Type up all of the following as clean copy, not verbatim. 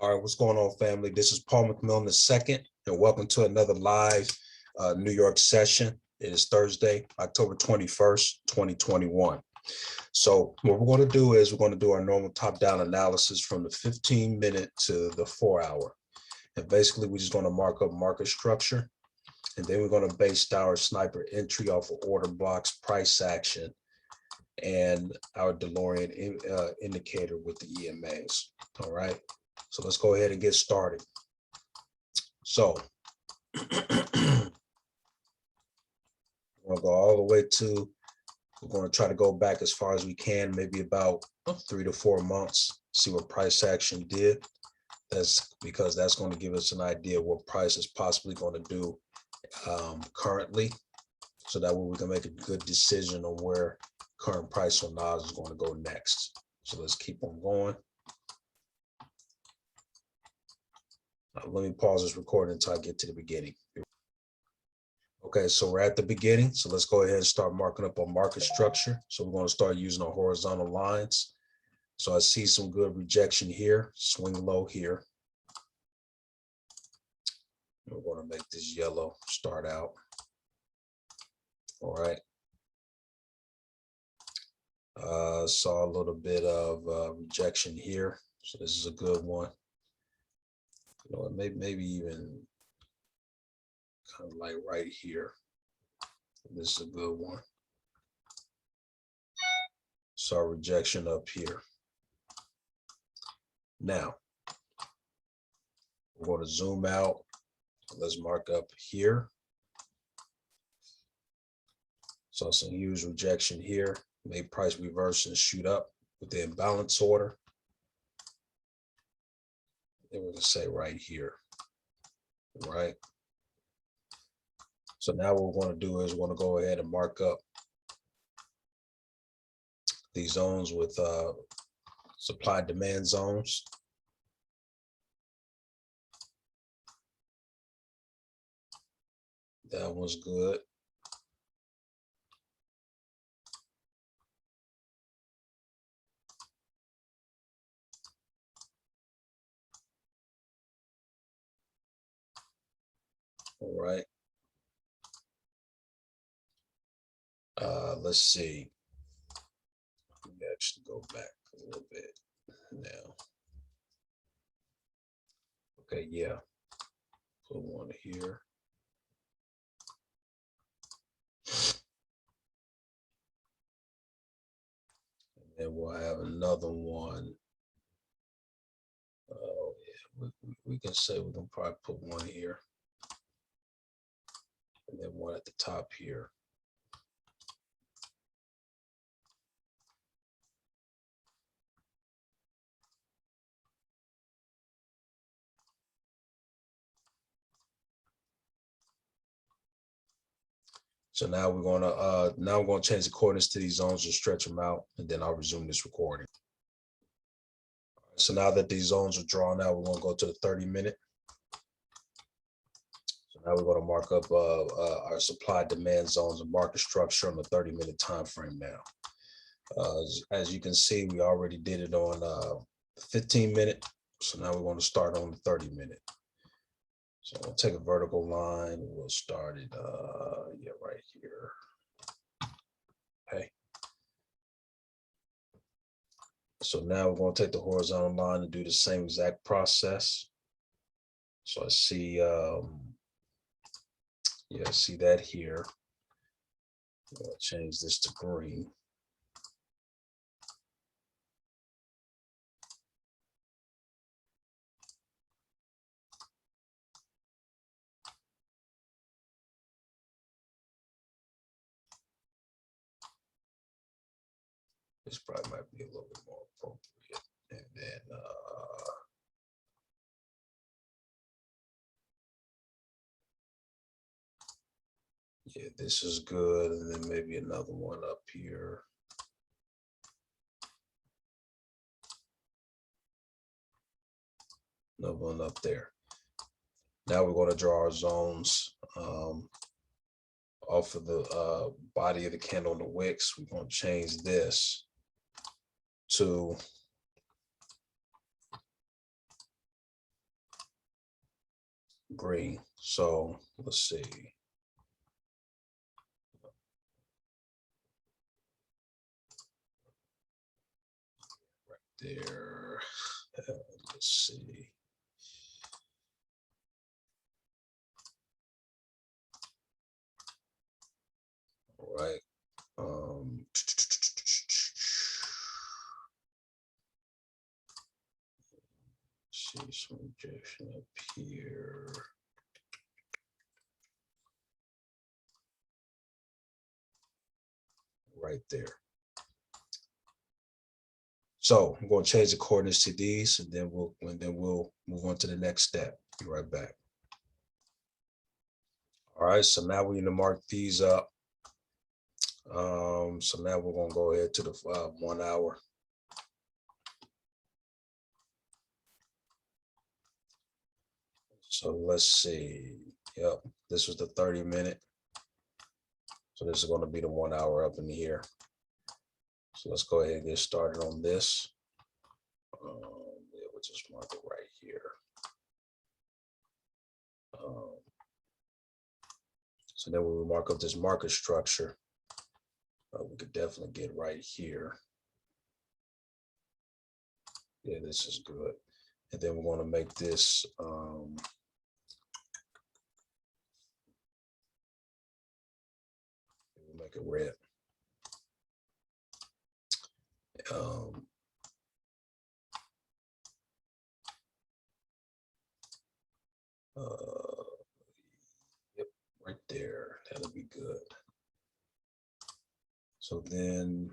All right, what's going on, family? This is Paul McMillan II, and welcome to another live New York session. It is Thursday, October 21st, 2021. So what we're going to do is we're going to do our normal top-down analysis from the 15-minute to the 4-hour. And basically, we're just going to mark up market structure, and then we're going to base our sniper entry off of order blocks, price action, and our Delorian indicator with the EMAs. All right. So let's go ahead and get started. So we're going to go all the way to, we're going to try to go back as far as we can, maybe about 3 to 4 months, see what price action did. That's because that's going to give us an idea of what price is possibly going to do currently. So that way we can make a good decision on where current price on NAS is going to go next. So let's keep on going. Let me pause this recording until I get to the beginning. Okay, so we're at the beginning. So let's go ahead and start marking up on market structure. So we're going to start using our horizontal lines. So I see some good rejection here, swing low here. We're going to make this yellow start out. All right. Saw a little bit of rejection here. So this is a good one. You know, maybe even kind of like right here. This is a good one. Saw rejection up here. Now, we're going to zoom out. Let's mark up here. Saw some huge rejection here. Made price reverse and shoot up with the imbalance order. Then we're going to say right here, right? So now what we're going to do is we're going to go ahead and mark up these zones with supply demand zones. That one's good. All right. Let's see. Let me actually go back a little bit now. Okay, yeah. Put one here. And then we'll have another one. Oh, yeah. We can say we can probably put one here. And then one at the top here. So now we're going to change the coordinates to these zones and stretch them out, and then I'll resume this recording. So now that these zones are drawn out, we're going to go to the 30-minute. So now we're going to mark up our supply demand zones and market structure on the 30-minute time frame now. As you can see, we already did it on the 15-minute. So now we're going to start on the 30-minute. So we'll take a vertical line. We'll start it, yeah, right here. Okay. So now we're going to take the horizontal line and do the same exact process. So I see, yeah, I see that here. I'm going to change this to green. This probably might be a little bit more appropriate. And then, yeah, this is good. And then maybe another one up here. Another one up there. Now we're going to draw our zones off of the body of the candle in the wicks. We're going to change this to green. So let's see. Right there. Let's see. All right. See some rejection up here. Right there. So I'm going to change the coordinates to these, and then we'll move on to the next step. Be right back. All right, so now we need to mark these up. So now we're going to go ahead to the 1 hour. So let's see. Yep, this was the 30-minute. So this is going to be the 1 hour up in here. So let's go ahead and get started on this. Yeah, we'll just mark it right here. So then when we mark up this market structure, we could definitely get right here. Yeah, this is good. And then we're going to make this we'll make it red. Yep, right there. That'll be good. So then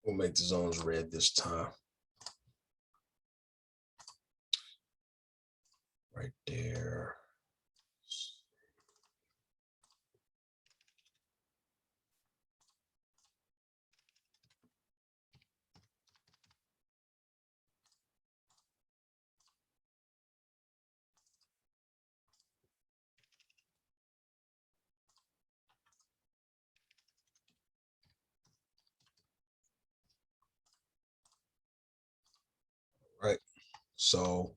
we'll make the zones red this time. Right there. Right. So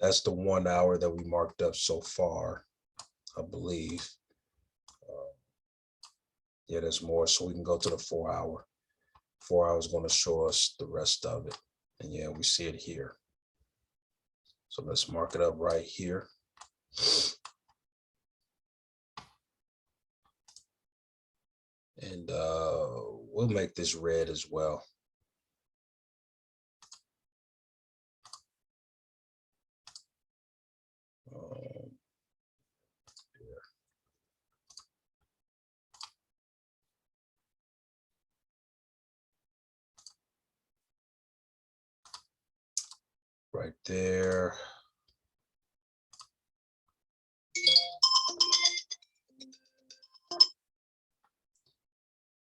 that's the 1 hour that we marked up so far, I believe. Yeah, there's more, so we can go to the 4 hour. 4 hours is going to show us the rest of it. And yeah, we see it here. So let's mark it up right here. And we'll make this red as well. Right there.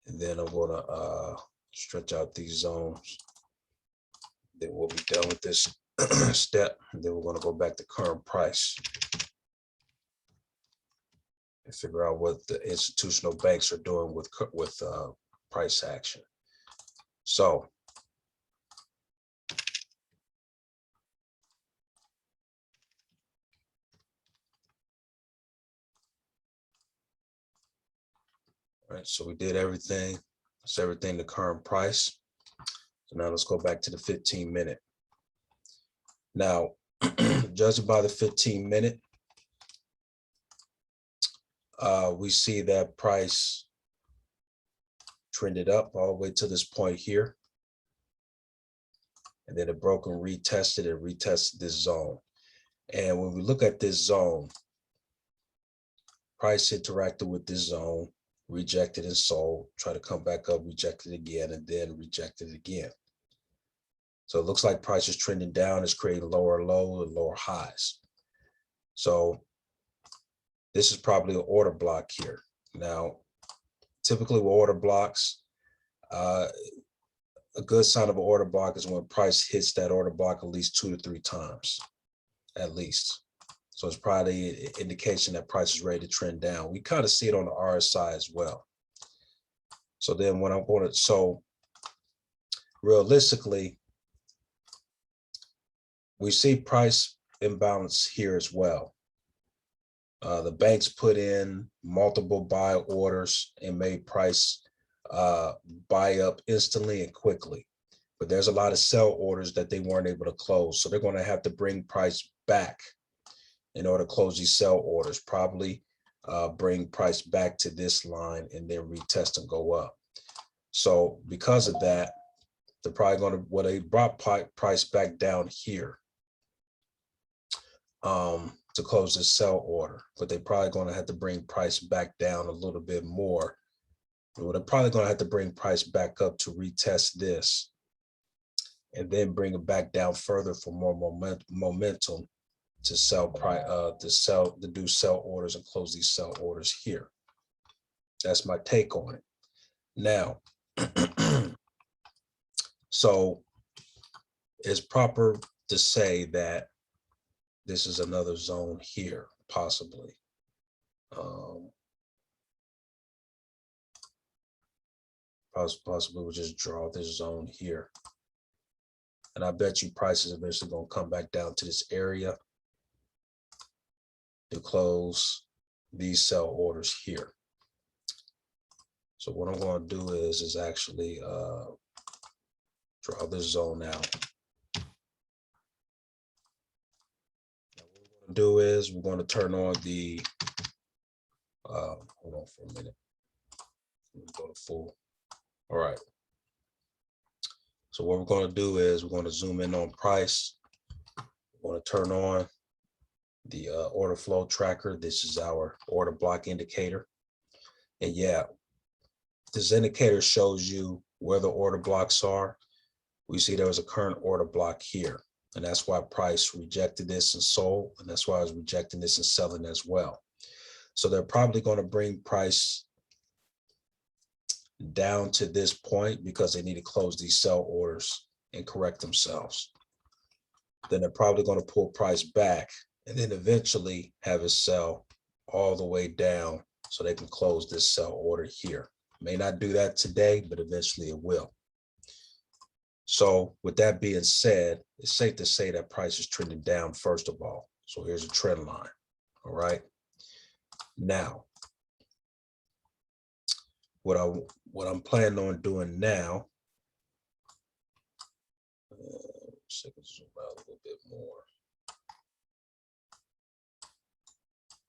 And then I'm going to stretch out these zones. Then we'll be done with this step. And then we're going to go back to current price and figure out what the institutional banks are doing with price action. So all right, so we did everything. That's everything to current price. So now let's go back to the 15-minute. Now, judging by the 15-minute, we see that price trended up all the way to this point here. And then it broke and retested this zone. And when we look at this zone, price interacted with this zone, rejected and sold, try to come back up, rejected again, and then rejected again. So it looks like price is trending down, it's creating lower low and lower highs. So this is probably an order block here. Now, typically with order blocks, a good sign of an order block is when price hits that order block at least 2 to 3 times, at least. So it's probably an indication that price is ready to trend down. We kind of see it on the RSI as well. So then when I'm going to, so realistically, we see price imbalance here as well. The banks put in multiple buy orders and made price buy up instantly and quickly. But there's a lot of sell orders that they weren't able to close. So they're going to have to bring price back in order to close these sell orders, probably bring price back to this line and then retest and go up. So because of that, they're probably going to, well, they brought price back down here to close this sell order, but they're probably going to have to bring price back down a little bit more. Well, they're probably going to have to bring price back up to retest this and then bring it back down further for more momentum to sell price, to do sell orders and close these sell orders here. That's my take on it. Now, so it's proper to say that this is another zone here, possibly. Possibly we'll just draw this zone here. And I bet you prices eventually going to come back down to this area to close these sell orders here. So what I'm going to do is actually draw this zone out. Now what we're going to do is we're going to turn on the, hold on for a minute. Let me go to full. All right. So what we're going to do is we're going to zoom in on price. We're going to turn on the order flow tracker. This is our order block indicator. And yeah, this indicator shows you where the order blocks are. We see there was a current order block here. And that's why price rejected this and sold. And that's why I was rejecting this and selling as well. So they're probably going to bring price down to this point because they need to close these sell orders and correct themselves. Then they're probably going to pull price back and then eventually have it sell all the way down so they can close this sell order here. May not do that today, but eventually it will. So with that being said, it's safe to say that price is trending down first of all. So here's a trend line. All right. Now, what I'm planning on doing now, zoom out a little bit more.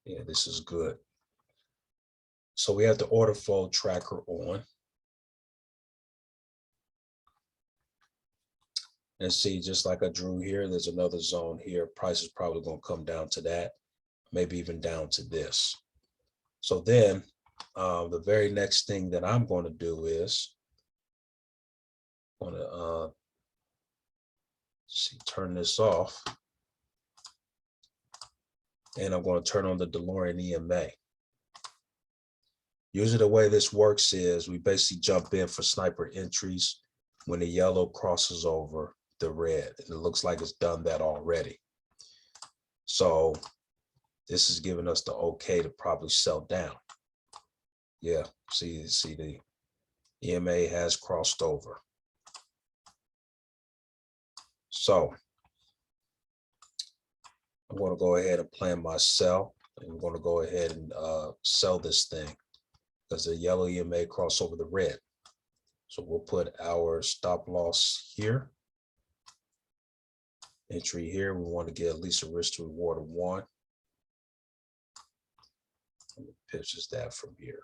Yeah, this is good. So we have the order flow tracker on. And see, just like I drew here, there's another zone here. Price is probably going to come down to that, maybe even down to this. So then the very next thing that I'm going to do is I'm going to turn this off. And I'm going to turn on the Delorian EMA. Usually the way this works is we basically jump in for sniper entries when the yellow crosses over the red. And it looks like it's done that already. So this is giving us the okay to probably sell down. Yeah, see the EMA has crossed over. So I'm going to go ahead and plan my sell. And I'm going to go ahead and sell this thing because the yellow EMA cross over the red. So we'll put our stop loss here. Entry here. We want to get at least a risk to reward of 1. Let me purchase that from here.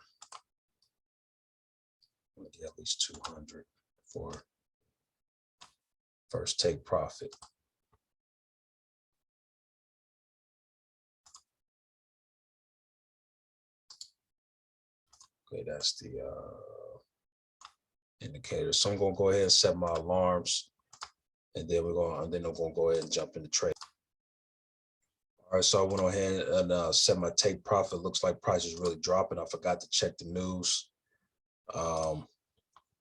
I'm going to get at least 200 for first take profit. Okay, that's the indicator. So I'm going to go ahead and set my alarms, and then I'm going to go ahead and jump into trade. All right, so I went ahead and set my take profit. Looks like price is really dropping. I forgot to check the news.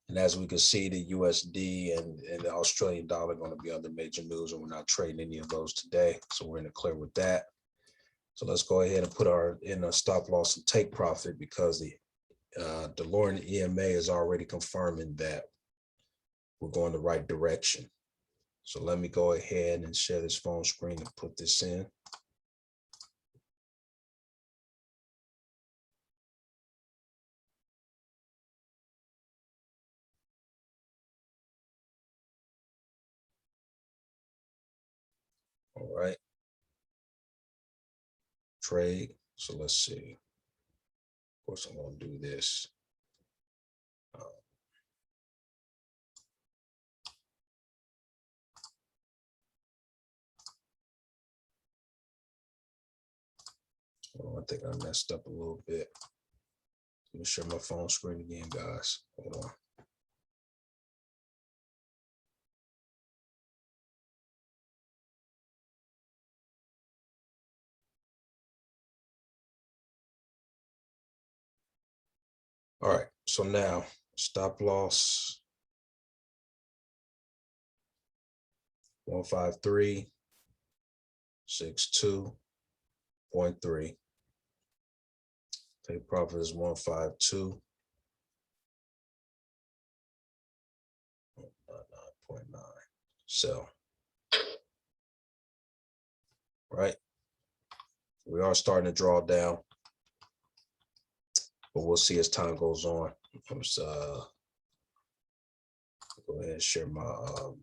And as we can see, the USD and the Australian dollar are going to be under major news, and we're not trading any of those today. So we're in the clear with that. So let's go ahead and put in a stop loss and take profit because the Delorian EMA is already confirming that we're going the right direction. So let me go ahead and share this phone screen and put this in. All right. Trade. So let's see. Of course, I'm going to do this. Oh, I think I messed up a little bit. Let me share my phone screen again, guys. Hold on. All right, so now stop loss 153.62.3. Take profit is 152.9. Sell. Right. We are starting to draw down, but we'll see as time goes on. I'm just go ahead and share my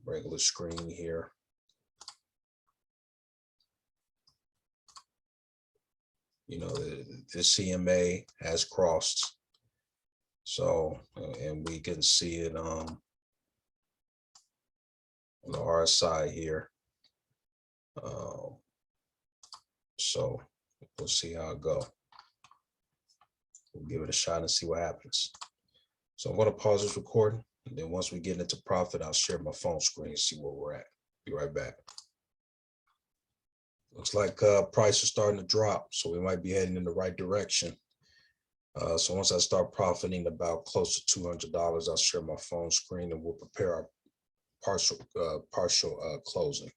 regular screen here. You know, the CMA has crossed. So, and we can see it on the RSI here. So we'll see how it goes. We'll give it a shot and see what happens. So I'm going to pause this recording, and then once we get into profit, I'll share my phone screen and see where we're at. Be right back. Looks like price is starting to drop, so we might be heading in the right direction. So once I start profiting about close to $200, I'll share my phone screen and we'll prepare our partial closing.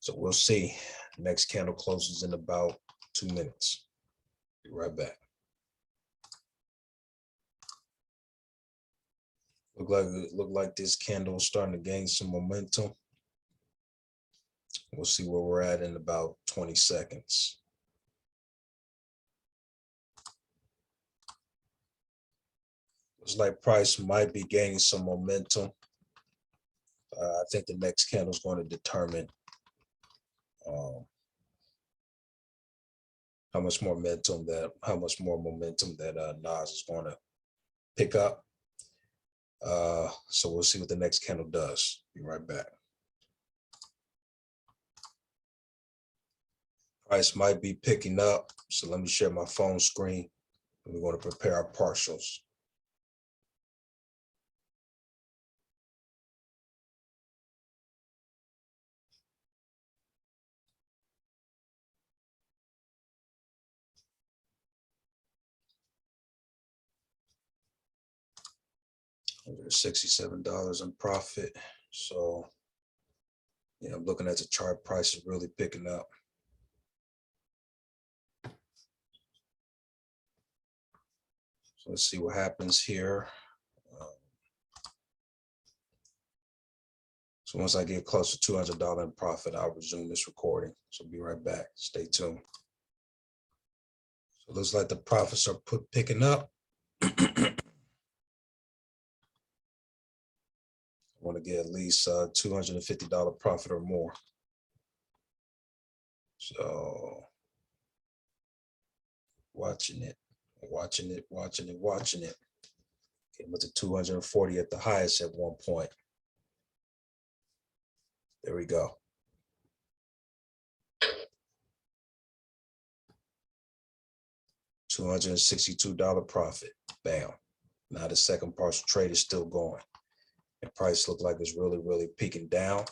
So we'll see. Next candle closes in about 2 minutes. Be right back. Look like this candle is starting to gain some momentum. We'll see where we're at in about 20 seconds. Looks like price might be gaining some momentum. I think the next candle is going to determine how much more momentum that NAS is going to pick up. So we'll see what the next candle does. Be right back. Price might be picking up, so let me share my phone screen. We're going to prepare our partials. $67 in profit. So yeah, I'm looking at the chart. Price is really picking up. So let's see what happens here. So once I get close to $200 in profit, I'll resume this recording. So be right back. Stay tuned. So it looks like the profits are picking up. I want to get at least $250 profit or more. So watching it. Came up to 240 at the highest at one point. There we go. $262 profit. Bam. Now the second partial trade is still going. And price look like it's really peaking down.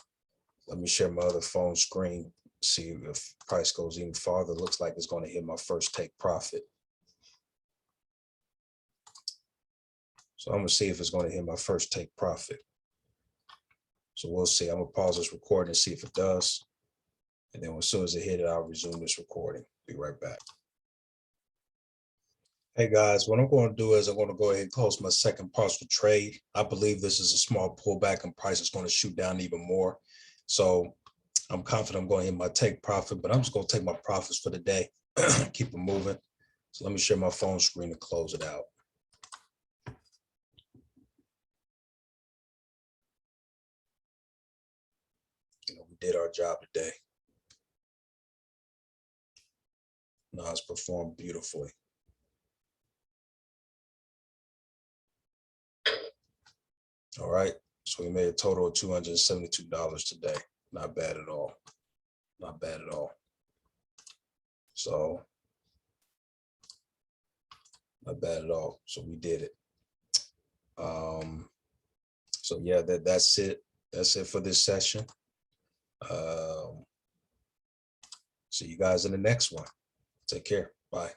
Let me share my other phone screen, see if price goes even farther. Looks like it's going to hit my first take profit. So I'm going to see if it's going to hit my first take profit. So we'll see. I'm going to pause this recording and see if it does. And then as soon as it hit it, I'll resume this recording. Be right back. Hey guys, what I'm going to do is I'm going to go ahead and close my second partial trade. I believe this is a small pullback and price is going to shoot down even more. So I'm confident I'm going to hit my take profit, but I'm just going to take my profits for the day, keep it moving. So let me share my phone screen and close it out. We did our job today. Now it's performed beautifully. All right, so we made a total of $272 today. Not bad at all. Not bad at all. So not bad at all. So we did it. So yeah, that's it. That's it for this session. See you guys in the next one. Take care. Bye.